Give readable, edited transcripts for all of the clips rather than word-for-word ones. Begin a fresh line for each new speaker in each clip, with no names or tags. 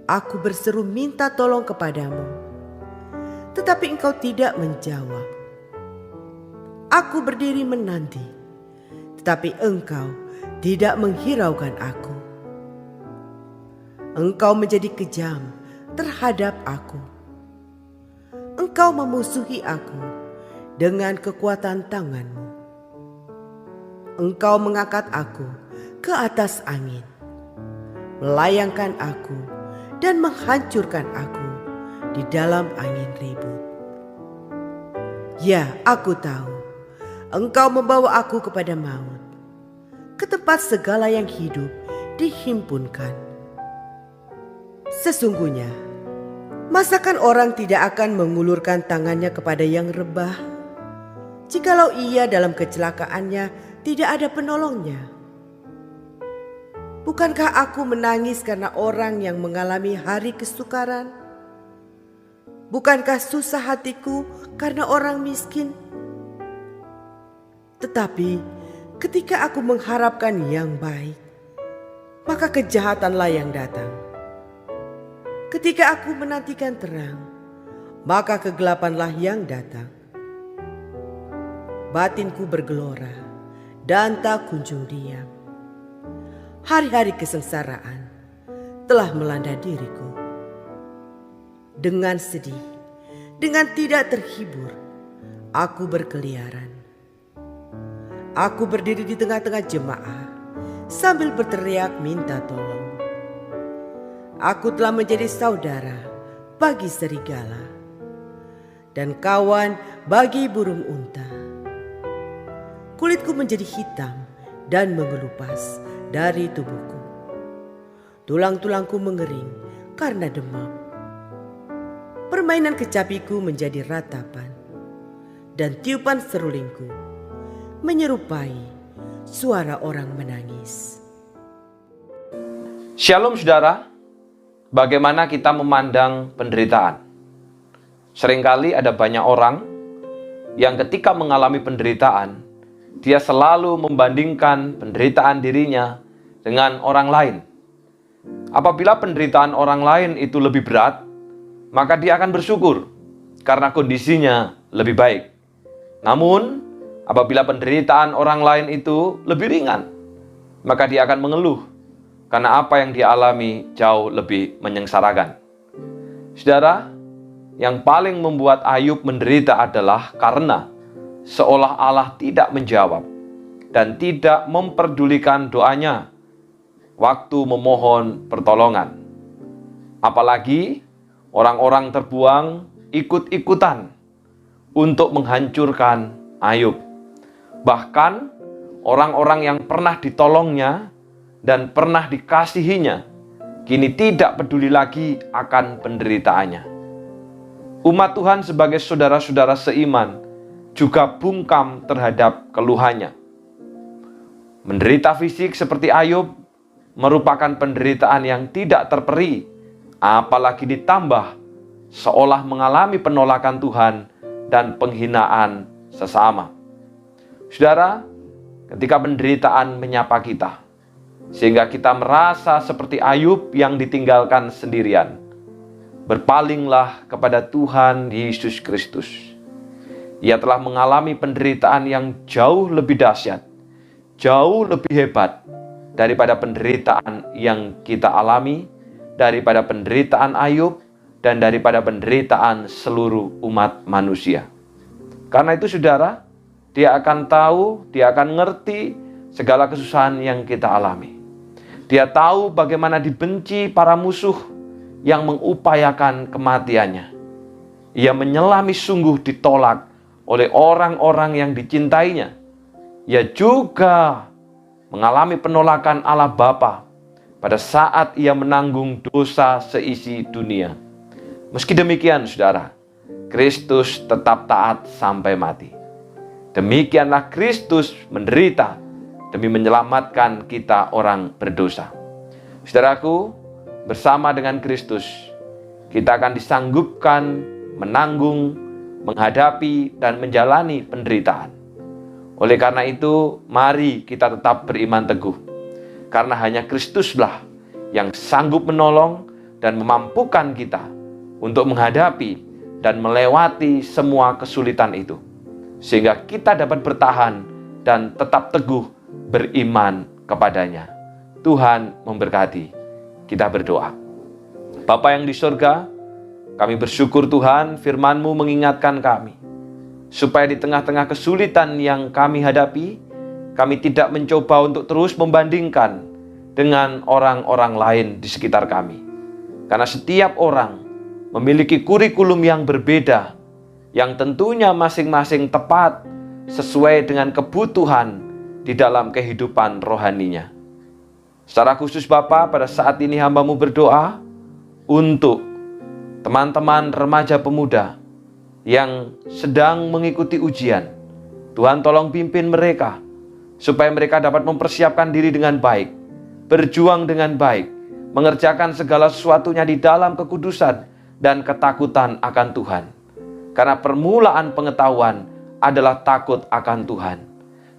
Aku berseru minta tolong kepadamu, tetapi engkau tidak menjawab. Aku berdiri menanti, tetapi engkau tidak menghiraukan aku. Engkau menjadi kejam terhadap aku. Engkau memusuhi aku dengan kekuatan tanganmu. Engkau mengangkat aku ke atas angin, melayangkan aku dan menghancurkan aku di dalam angin ribut. Ya, aku tahu engkau membawa aku kepada maut, ke tempat segala yang hidup dihimpunkan. Sesungguhnya, masakan orang tidak akan mengulurkan tangannya kepada yang rebah, jikalau ia dalam kecelakaannya tidak ada penolongnya? Bukankah aku menangis karena orang yang mengalami hari kesukaran? Bukankah susah hatiku karena orang miskin? Tetapi ketika aku mengharapkan yang baik, maka kejahatanlah yang datang. Ketika aku menantikan terang, maka kegelapanlah yang datang. Batinku bergelora dan tak kunjung diam. Hari-hari kesengsaraan telah melanda diriku. Dengan sedih, dengan tidak terhibur, aku berkeliaran. Aku berdiri di tengah-tengah jemaah sambil berteriak minta tolong. Aku telah menjadi saudara bagi serigala dan kawan bagi burung unta. Kulitku menjadi hitam dan mengelupas dari tubuhku. Tulang-tulangku mengering karena demam. Permainan kecapiku menjadi ratapan, dan tiupan serulingku menyerupai suara orang menangis.
Shalom saudara, bagaimana kita memandang penderitaan? Seringkali ada banyak orang yang ketika mengalami penderitaan, dia selalu membandingkan penderitaan dirinya dengan orang lain. Apabila penderitaan orang lain itu lebih berat, maka dia akan bersyukur karena kondisinya lebih baik. Namun, apabila penderitaan orang lain itu lebih ringan, maka dia akan mengeluh karena apa yang dia alami jauh lebih menyengsarakan. Saudara, yang paling membuat Ayub menderita adalah karena seolah Allah tidak menjawab dan tidak memperdulikan doanya waktu memohon pertolongan. Apalagi orang-orang terbuang ikut-ikutan untuk menghancurkan Ayub. Bahkan orang-orang yang pernah ditolongnya dan pernah dikasihinya kini tidak peduli lagi akan penderitaannya. Umat Tuhan sebagai saudara-saudara seiman juga bungkam terhadap keluhannya. Menderita fisik seperti Ayub merupakan penderitaan yang tidak terperi, apalagi ditambah seolah mengalami penolakan Tuhan dan penghinaan sesama. Saudara, ketika penderitaan menyapa kita, sehingga kita merasa seperti Ayub yang ditinggalkan sendirian, berpalinglah kepada Tuhan Yesus Kristus. Ia telah mengalami penderitaan yang jauh lebih dahsyat, jauh lebih hebat daripada penderitaan yang kita alami, daripada penderitaan Ayub, dan daripada penderitaan seluruh umat manusia. Karena itu saudara, dia akan tahu, dia akan ngerti segala kesusahan yang kita alami. Dia tahu bagaimana dibenci para musuh yang mengupayakan kematiannya. Ia menyelami sungguh ditolak oleh orang-orang yang dicintainya. Ia juga mengalami penolakan Allah Bapa pada saat ia menanggung dosa seisi dunia. Meski demikian, saudara, Kristus tetap taat sampai mati. Demikianlah Kristus menderita demi menyelamatkan kita orang berdosa. Saudaraku, bersama dengan Kristus, kita akan disanggupkan menanggung, menghadapi, dan menjalani penderitaan. Oleh karena itu, mari kita tetap beriman teguh. Karena hanya Kristuslah yang sanggup menolong, dan memampukan kita untuk menghadapi dan melewati semua kesulitan itu, sehingga kita dapat bertahan dan tetap teguh beriman kepadanya. Tuhan memberkati. Kita berdoa. Bapa yang di surga, kami bersyukur Tuhan, firman-Mu mengingatkan kami, supaya di tengah-tengah kesulitan yang kami hadapi, kami tidak mencoba untuk terus membandingkan dengan orang-orang lain di sekitar kami. Karena setiap orang memiliki kurikulum yang berbeda, yang tentunya masing-masing tepat sesuai dengan kebutuhan di dalam kehidupan rohaninya. Secara khusus Bapa, pada saat ini hamba-Mu berdoa untuk teman-teman remaja pemuda yang sedang mengikuti ujian. Tuhan tolong pimpin mereka, supaya mereka dapat mempersiapkan diri dengan baik, berjuang dengan baik, mengerjakan segala sesuatunya di dalam kekudusan dan ketakutan akan Tuhan. Karena permulaan pengetahuan adalah takut akan Tuhan.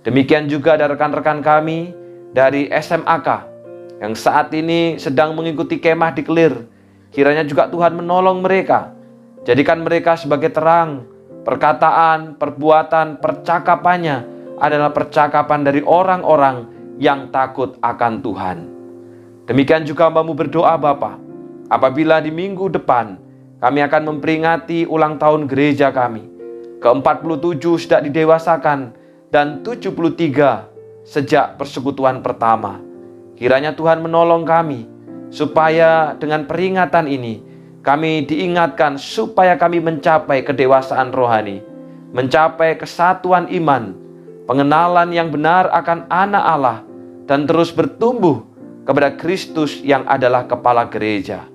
Demikian juga ada rekan-rekan kami dari SMAK yang saat ini sedang mengikuti kemah di Kelir. Kiranya juga Tuhan menolong mereka. Jadikan mereka sebagai terang. Perkataan, perbuatan, percakapannya adalah percakapan dari orang-orang yang takut akan Tuhan. Demikian juga hamba-Mu berdoa Bapa, apabila di minggu depan kami akan memperingati ulang tahun gereja kami. Ke-47 sudah didewasakan dan 73 sejak persekutuan pertama. Kiranya Tuhan menolong kami, supaya dengan peringatan ini kami diingatkan supaya kami mencapai kedewasaan rohani, mencapai kesatuan iman, pengenalan yang benar akan anak Allah, dan terus bertumbuh kepada Kristus yang adalah kepala gereja.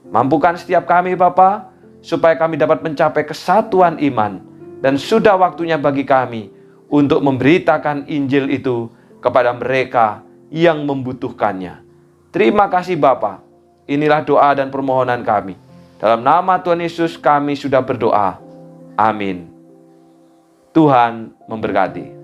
Mampukan setiap kami Bapa, supaya kami dapat mencapai kesatuan iman, dan sudah waktunya bagi kami untuk memberitakan Injil itu kepada mereka yang membutuhkannya. Terima kasih Bapa. Inilah doa dan permohonan kami. Dalam nama Tuhan Yesus kami sudah berdoa. Amin. Tuhan memberkati.